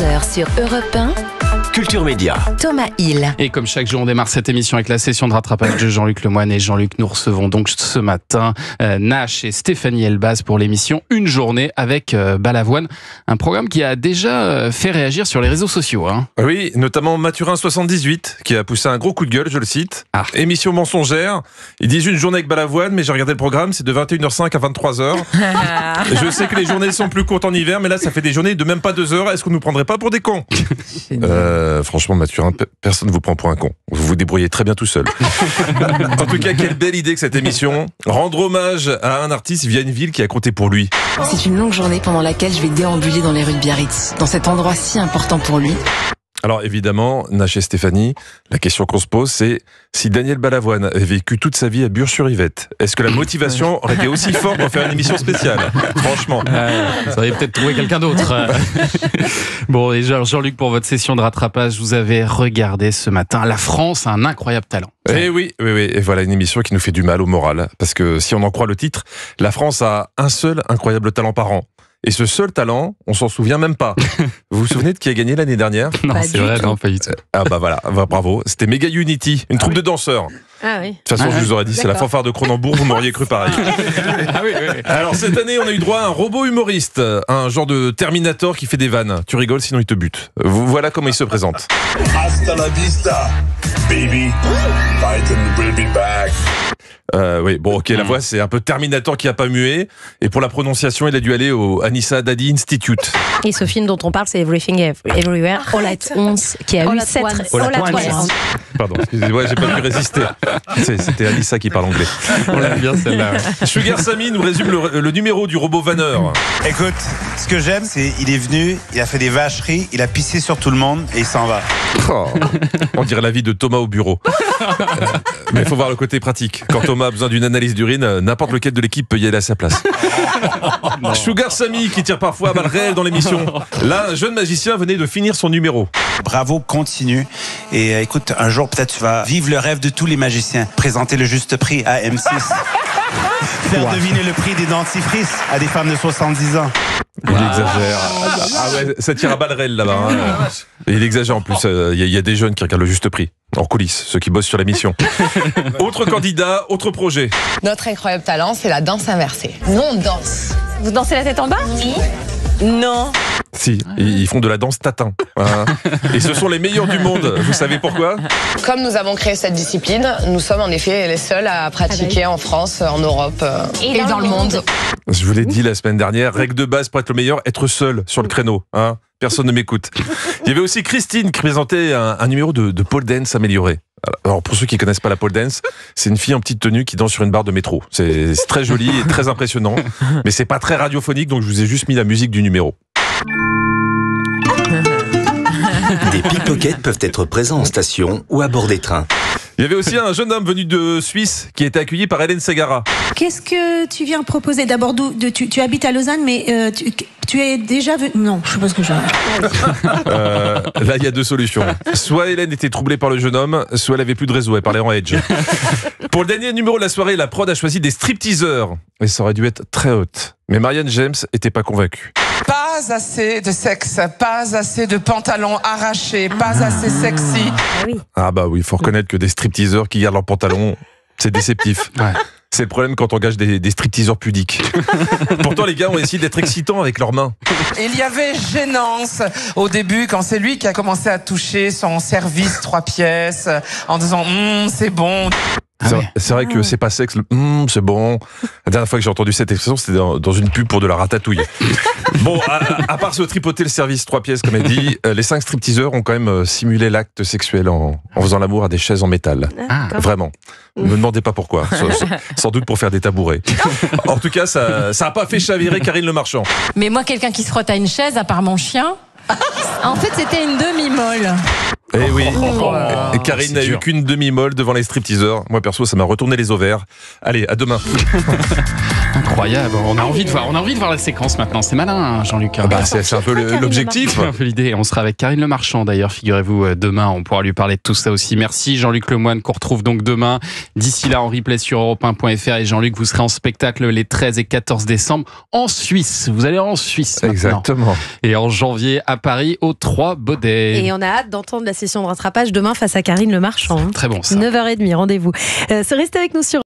11h sur Europe 1. Culture Média. Thomas Hill. Et comme chaque jour, on démarre cette émission avec la session de rattrapage de Jean-Luc Lemoyne. Et Jean-Luc, nous recevons donc ce matin Nash et Stéphanie Elbaz pour l'émission Une journée avec Balavoine. Un programme qui a déjà fait réagir sur les réseaux sociaux. Hein. Oui, notamment Mathurin78 qui a poussé un gros coup de gueule, je le cite. Émission mensongère. Ils disent une journée avec Balavoine, mais j'ai regardé le programme, c'est de 21h05 à 23h. Je sais que les journées sont plus courtes en hiver, mais là, ça fait des journées de même pas 2 heures. Est-ce qu'on nous prendrait pas pour des cons ? Franchement, Mathurin, personne ne vous prend pour un con. Vous vous débrouillez très bien tout seul. En tout cas, quelle belle idée que cette émission. Rendre hommage à un artiste via une ville qui a compté pour lui. C'est une longue journée pendant laquelle je vais déambuler dans les rues de Biarritz, dans cet endroit si important pour lui. Alors évidemment, Nash et Stéphanie, la question qu'on se pose, c'est si Daniel Balavoine avait vécu toute sa vie à Bure-sur-Yvette, est-ce que la motivation aurait été aussi forte pour faire une émission spéciale ? Franchement. Ça aurait peut-être trouvé quelqu'un d'autre. Bon, et Jean-Luc, pour votre session de rattrapage, vous avez regardé ce matin La France a un incroyable talent. Eh oui. Et voilà une émission qui nous fait du mal au moral. Parce que si on en croit le titre, la France a un seul incroyable talent par an. Et ce seul talent, on s'en souvient même pas. Vous vous souvenez de qui a gagné l'année dernière ? Non, c'est vrai, non, pas du tout. Ah bah voilà, bravo. C'était Mega Unity, une troupe de danseurs. Ah oui. De toute façon, je vous aurais dit, c'est la fanfare de Cronenbourg, vous m'auriez cru pareil. Oui. Alors cette année, on a eu droit à un robot humoriste, un genre de Terminator qui fait des vannes. Tu rigoles, sinon il te bute. Voilà comment il se présente. Hasta la vista, baby. Biden will be back. Oui, bon, ok, la voix, c'est un peu Terminator qui a pas mué. Et pour la prononciation, il a dû aller au Anissa Dadi Institute. Et ce film dont on parle, c'est Everything Everywhere All at Once, qui a eu 7... Pardon, excusez-moi, j'ai pas pu résister. C'était Anissa qui parle anglais. On l'aime bien celle-là. Sugar Sammy nous résume le numéro du robot vanneur. Écoute, ce que j'aime, c'est il est venu, il a fait des vacheries, il a pissé sur tout le monde et il s'en va. Oh, on dirait la vie de Thomas au bureau. Mais il faut voir le côté pratique. Quand Thomas a besoin d'une analyse d'urine, n'importe lequel de l'équipe peut y aller à sa place. Sugar Sammy qui tire parfois à balles réelles dans l'émission. Là, un jeune magicien venait de finir son numéro. Bravo, continue. Et écoute, un jour, peut-être tu vas vivre le rêve de tous les magiciens. Présenter le juste prix à M6. Faire deviner le prix des dentifrices à des femmes de 70 ans. Il exagère. Ah ouais, ça tire à balles réelles là-bas. Hein. Et il exagère en plus. Il y a des jeunes qui regardent le juste prix. En coulisses, ceux qui bossent sur la mission. Autre candidat, autre projet. Notre incroyable talent, c'est la danse inversée. Nous, on danse. Vous dansez la tête en bas ? Oui. Non. Si, ils font de la danse tatin. Hein. Et ce sont les meilleurs du monde. Vous savez pourquoi ? Comme nous avons créé cette discipline, nous sommes en effet les seuls à pratiquer en France, en Europe et dans le monde. Je vous l'ai dit la semaine dernière, règle de base pour être le meilleur, être seul sur le créneau. Hein. Personne ne m'écoute. Il y avait aussi Christine qui présentait un numéro de pole dance amélioré. Alors pour ceux qui connaissent pas la pole dance, c'est une fille en petite tenue qui danse sur une barre de métro. C'est très joli et très impressionnant, mais c'est pas très radiophonique, donc je vous ai juste mis la musique du numéro. Des pickpockets peuvent être présents en station ou à bord des trains. Il y avait aussi un jeune homme venu de Suisse qui a été accueilli par Hélène Ségara. Qu'est-ce que tu viens proposer ? D'abord, tu habites à Lausanne, mais tu es déjà venu... Non, je sais pas ce que j'ai. Là, il y a 2 solutions. Soit Hélène était troublée par le jeune homme, soit elle avait plus de réseau, elle parlait en edge. Pour le dernier numéro de la soirée, la prod a choisi des stripteaseurs. Et ça aurait dû être très haute. Mais Marianne James était pas convaincue. Pas assez de sexe, pas assez de pantalons arrachés, pas assez sexy. Ah bah oui, il faut reconnaître que des stripteaseurs qui gardent leurs pantalons, c'est déceptif. Ouais. C'est le problème quand on engage des stripteaseurs pudiques. Pourtant, les gars ont essayé d'être excitants avec leurs mains. Il y avait gênance au début quand c'est lui qui a commencé à toucher son service 3 pièces en disant c'est bon. C'est vrai que c'est pas sexe, c'est bon. La dernière fois que j'ai entendu cette expression, c'était dans une pub pour de la ratatouille. Bon, à part se tripoter le service 3 pièces, comme elle dit, les 5 stripteaseurs ont quand même simulé l'acte sexuel en faisant l'amour à des chaises en métal. Vraiment. Ne me demandez pas pourquoi. Sans doute pour faire des tabourets. En tout cas, ça a pas fait chavirer Karine Le Marchand. Mais moi, quelqu'un qui se frotte à une chaise, à part mon chien, en fait, c'était une demi-molle. Eh oui. Et C'est Karine n'a eu dur. qu'une demi-molle devant les stripteaseurs. Moi perso, ça m'a retourné les ovaires. Allez, à demain. Incroyable. On a envie de voir la séquence maintenant. C'est malin, hein, Jean-Luc. C'est un peu l'objectif. C'est un peu l'idée. On sera avec Karine Le Marchand d'ailleurs, figurez-vous, demain. On pourra lui parler de tout ça aussi. Merci Jean-Luc Lemoyne qu'on retrouve donc demain. D'ici là, en replay sur europe1.fr. Et Jean-Luc, vous serez en spectacle les 13 et 14 décembre en Suisse. Vous allez en Suisse maintenant. Exactement. Et en janvier à Paris, aux 3 Baudets. Et on a hâte d'entendre la session de rattrapage demain face à Karine Le Marchand. Très bon ça. 9h30, rendez-vous. Restez avec nous sur